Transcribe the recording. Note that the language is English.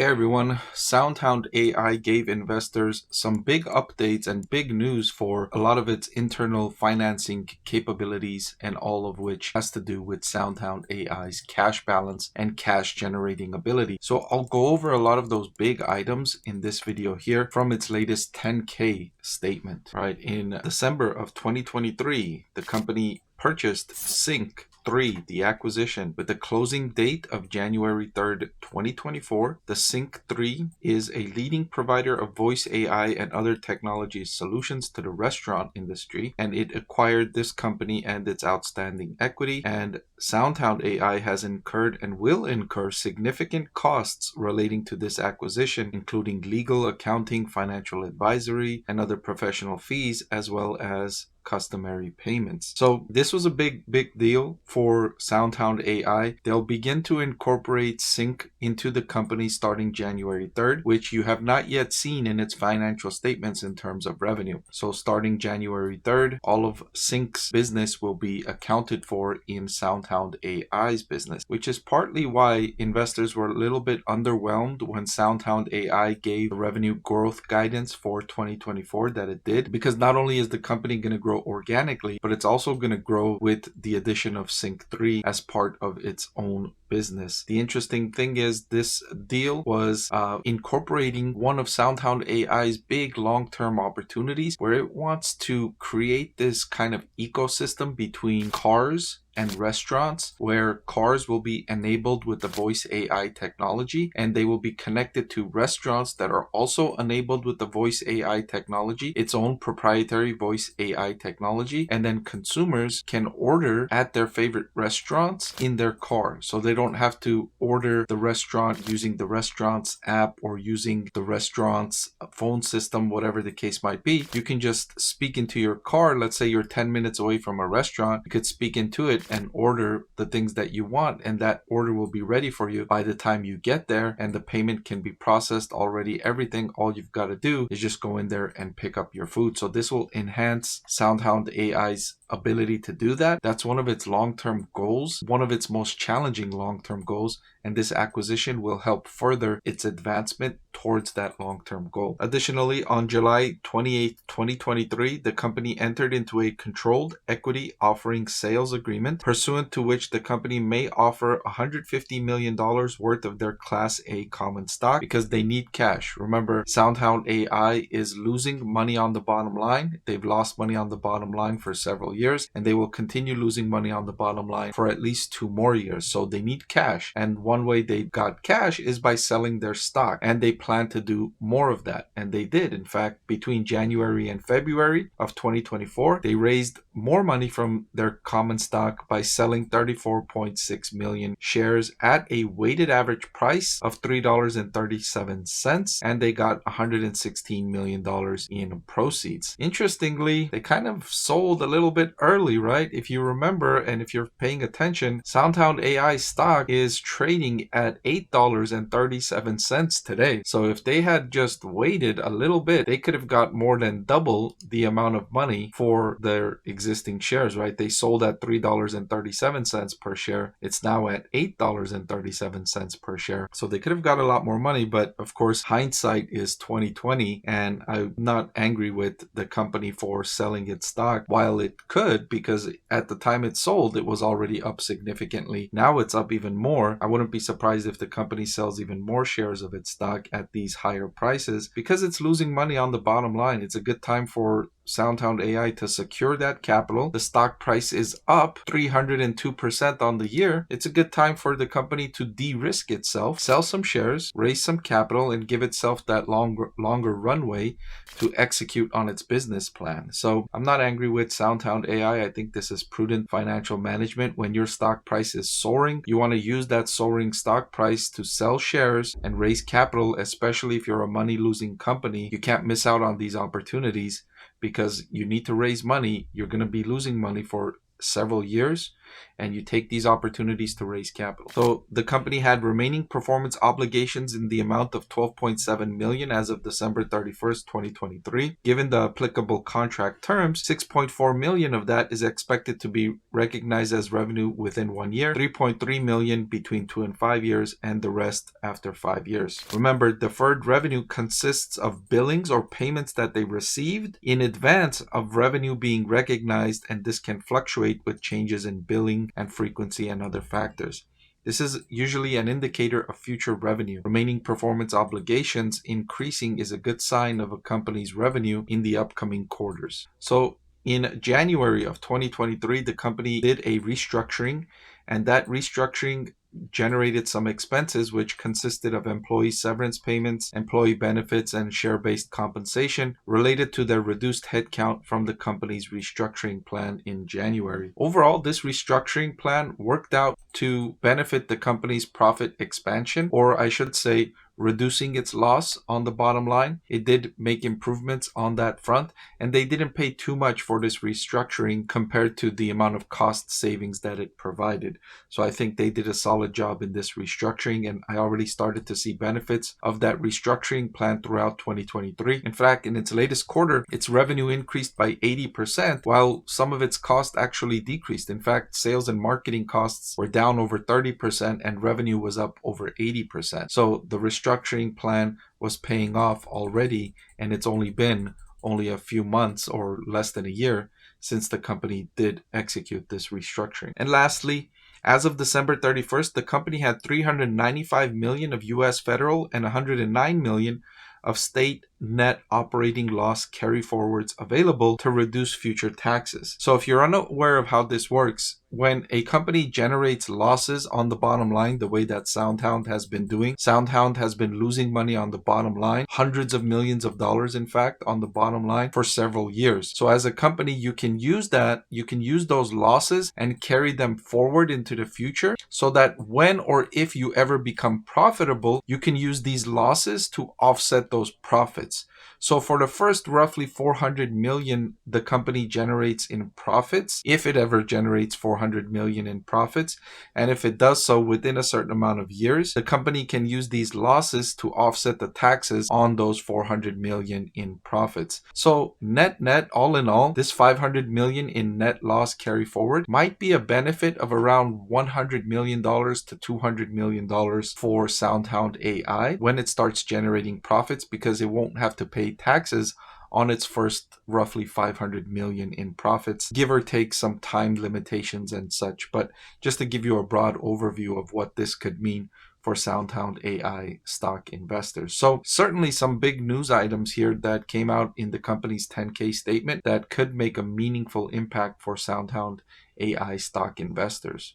Hey everyone, SoundHound AI gave investors some big updates and big news for a lot of its internal financing capabilities, and all of which has to do with SoundHound AI's cash balance and cash generating ability. So I'll go over a lot of those big items in this video here from its latest 10K statement. Right, in December of 2023, the company purchased Sync 3, the acquisition, with the closing date of January 3rd, 2024. The Sync 3 is a leading provider of voice AI and other technology solutions to the restaurant industry, and it acquired this company and its outstanding equity. And SoundHound AI has incurred and will incur significant costs relating to this acquisition, including legal, accounting, financial advisory, and other professional fees, as well as customary payments. So this was a big deal for SoundHound AI. They'll begin to incorporate Sync into the company starting January 3rd, which you have not yet seen in its financial statements in terms of revenue. So starting January 3rd, all of Sync's business will be accounted for in SoundHound AI's business, which is partly why investors were a little bit underwhelmed when SoundHound AI gave the revenue growth guidance for 2024 that it did, because not only is the company going to grow organically, but it's also going to grow with the addition of Sync 3 as part of its own business. The interesting thing is this deal was incorporating one of SoundHound AI's big long-term opportunities, where it wants to create this kind of ecosystem between cars and restaurants, where cars will be enabled with the voice AI technology, and they will be connected to restaurants that are also enabled with the voice AI technology, its own proprietary voice AI technology, and then consumers can order at their favorite restaurants in their car. So they don't have to order the restaurant using the restaurant's app or using the restaurant's phone system, whatever the case might be. You can just speak into your car. Let's say you're 10 minutes away from a restaurant. You could speak into it and order the things that you want, and that order will be ready for you by the time you get there, and the payment can be processed already. Everything, all you've got to do is just go in there and pick up your food. So this will enhance SoundHound AI's ability to do that. That's one of its long-term goals, one of its most challenging long-term goals, and this acquisition will help further its advancement towards that long-term goal. Additionally, on July 28, 2023, the company entered into a controlled equity offering sales agreement, pursuant to which the company may offer $150 million worth of their Class A common stock because they need cash. Remember, SoundHound AI is losing money on the bottom line. They've lost money on the bottom line for several years, and they will continue losing money on the bottom line for at least 2 more years. So they need cash, and one way they got cash is by selling their stock, and they plan to do more of that, and they did. In fact, between January and February of 2024, they raised more money from their common stock by selling 34.6 million shares at a weighted average price of $3.37, and they got $116 million in proceeds. Interestingly, they kind of sold a little bit early, right? If you remember, and if you're paying attention, SoundHound AI stock is trading at $8.37 today. So if they had just waited a little bit, they could have got more than double the amount of money for their existing shares, right? They sold at $3.37 per share. It's now at $8.37 per share. So they could have got a lot more money, but of course, hindsight is 2020, and I'm not angry with the company for selling its stock while it could, because at the time it sold, it was already up significantly. Now it's up even more. I wouldn't be surprised if the company sells even more shares of its stock at these higher prices because it's losing money on the bottom line. It's a good time for SoundHound AI to secure that capital. The stock price is up 302% on the year. It's a good time for the company to de-risk itself, sell some shares, raise some capital, and give itself that longer runway to execute on its business plan. So I'm not angry with SoundHound AI. I think this is prudent financial management. When your stock price is soaring, you want to use that soaring stock price to sell shares and raise capital, especially if you're a money-losing company. You can't miss out on these opportunities, because you need to raise money. You're going to be losing money for several years. and you take these opportunities to raise capital. So the company had remaining performance obligations in the amount of $12.7 million as of December 31st, 2023. Given the applicable contract terms, $6.4 million of that is expected to be recognized as revenue within 1 year, $3.3 million between 2 and 5 years, and the rest after 5 years. Remember, deferred revenue consists of billings or payments that they received in advance of revenue being recognized, and this can fluctuate with changes in billing and frequency and other factors. This is usually an indicator of future revenue. Remaining performance obligations increasing is a good sign of a company's revenue in the upcoming quarters. So in January of 2023, the company did a restructuring, and that restructuring generated some expenses, which consisted of employee severance payments, employee benefits, and share-based compensation related to their reduced headcount from the company's restructuring plan in January. Overall, this restructuring plan worked out to benefit the company's profit expansion, or I should say, reducing its loss on the bottom line. It did make improvements on that front, and they didn't pay too much for this restructuring compared to the amount of cost savings that it provided. So I think they did a solid job in this restructuring, and I already started to see benefits of that restructuring plan throughout 2023. In fact, in its latest quarter, its revenue increased by 80%, while some of its costs actually decreased. In fact, sales and marketing costs were down over 30% and revenue was up over 80%. So the restructuring plan was paying off already, and it's only been a few months or less than a year since the company did execute this restructuring. And lastly, as of December 31st, the company had $395 million of U.S. federal and $109 million of state net operating loss carryforwards available to reduce future taxes. So if you're unaware of how this works, when a company generates losses on the bottom line, the way that SoundHound has been doing, SoundHound has been losing money on the bottom line, hundreds of millions of dollars, in fact, on the bottom line for several years. So as a company, you can use those losses and carry them forward into the future so that when or if you ever become profitable, you can use these losses to offset those profits. So for the first roughly $400 million the company generates in profits, if it ever generates $400 million in profits, and if it does so within a certain amount of years, the company can use these losses to offset the taxes on those $400 million in profits. So net, all in all, this $500 million in net loss carry forward might be a benefit of around $100 million to $200 million for SoundHound AI when it starts generating profits, because it won't have to pay taxes on its first roughly $500 million in profits, give or take some time limitations and such. But just to give you a broad overview of what this could mean for SoundHound AI stock investors. So certainly some big news items here that came out in the company's 10K statement that could make a meaningful impact for SoundHound AI stock investors.